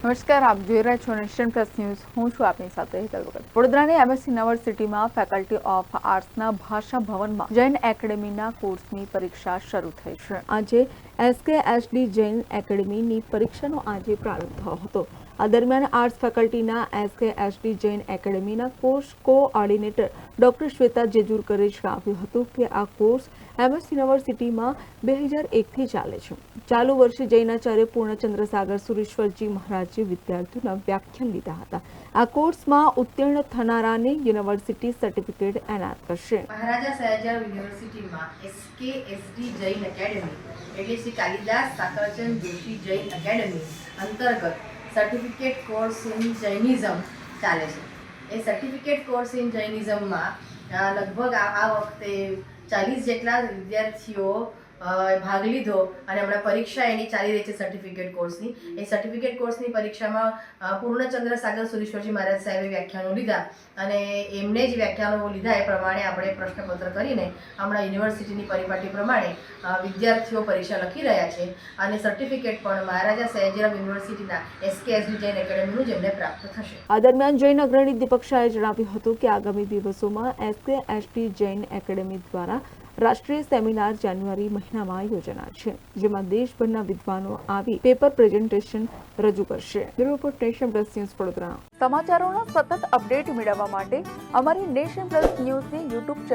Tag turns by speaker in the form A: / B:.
A: નમસ્કાર, આપ જોઈ રહ્યા છો નેશન પ્લસ ન્યૂઝ. હું છું આપની સાથે હેતલ વગર. વડોદરાની એમએસ યુનિવર્સિટીમાં ફેકલ્ટી ઓફ આર્ટ્સના ભાષા ભવનમાં જૈન એકેડેમીના કોર્સની પરીક્ષા શરૂ થઈ છે. આજે SKSD જૈન એકેડેમીની પરીક્ષાનો આજે પ્રારંભ થયો હતો. આ દરમિયાન આર્ટ્સ ફેકલ્ટીના SKSD જૈન એકેડેમીના કોર્સ કોઓર્ડિનેટર ડોક્ટર શ્વેતા જેજુરકરે જણાવ્યું હતું કે આ કોર્સ એમએસ યુનિવર્સિટીમાં 2001થી ચાલે છે. ચાલુ વર્ષે જૈનાચાર્ય પૂર્ણચંદ્ર સાગર સુરેશ્વરજી મહારાજે વિદ્યાર્થીઓના વ્યાખ્યાન લીધા હતા. આ કોર્સમાં ઉત્તીર્ણ થનારાને યુનિવર્સિટી સર્ટિફિકેટ એનાયત કરશે.
B: મહારાજા સયાજીરાવ યુનિવર્સિટીમાં SKSD જૈન એકેડેમી એટલે શ્રી કાલિદાસ સાકરચંદ જોશી જૈન એકેડેમી અંતર્ગત સર્ટિફિકેટ કોર્સ ઇન જૈનિઝમ ચાલે છે. એ સર્ટિફિકેટ કોર્સ ઇન જૈનિઝમમાં લગભગ આ વખતે 40 જેટલા વિદ્યાર્થીઓ ભાગ લીધો અને હમણાં પરીક્ષા એની ચાલી રહી છે સર્ટિફિકેટ કોર્સની. એ સર્ટિફિકેટ કોર્સની પરીક્ષામાં પૂર્ણચંદ્ર સાગર સુરેશ્વરજી મહારાજ સાહેબે વ્યાખ્યાનો લીધા અને એમને જ વ્યાખ્યાનો લીધા એ પ્રમાણે આપણે પ્રશ્નપત્ર કરીને હમણાં યુનિવર્સિટીની પરિપાટી પ્રમાણે વિદ્યાર્થીઓ પરીક્ષા લખી રહ્યા છે અને સર્ટિફિકેટ પણ મહારાજા સયાજીરાવ યુનિવર્સિટીના SKSD જૈન એકેડેમીનું જ એમને પ્રાપ્ત થશે.
A: આ દરમિયાન જૈન અગ્રણી દીપક શાહે જણાવ્યું હતું કે આગામી દિવસોમાં SKSD જૈન એકેડેમી દ્વારા રાષ્ટ્રીય સેમિનાર જાન્યુઆરી મહિનામાં યોજાનાર છે, જેમાં દેશભરના વિદ્વાનો આવી પેપર પ્રેઝન્ટેશન રજૂ કરશે. Bureau report, nation plus news, Vadodara. સમાચારોના સતત અપડેટ મેળવવા માટે અમારી નેશન પ્લસ ન્યૂઝની યુટ્યુબ ચેનલ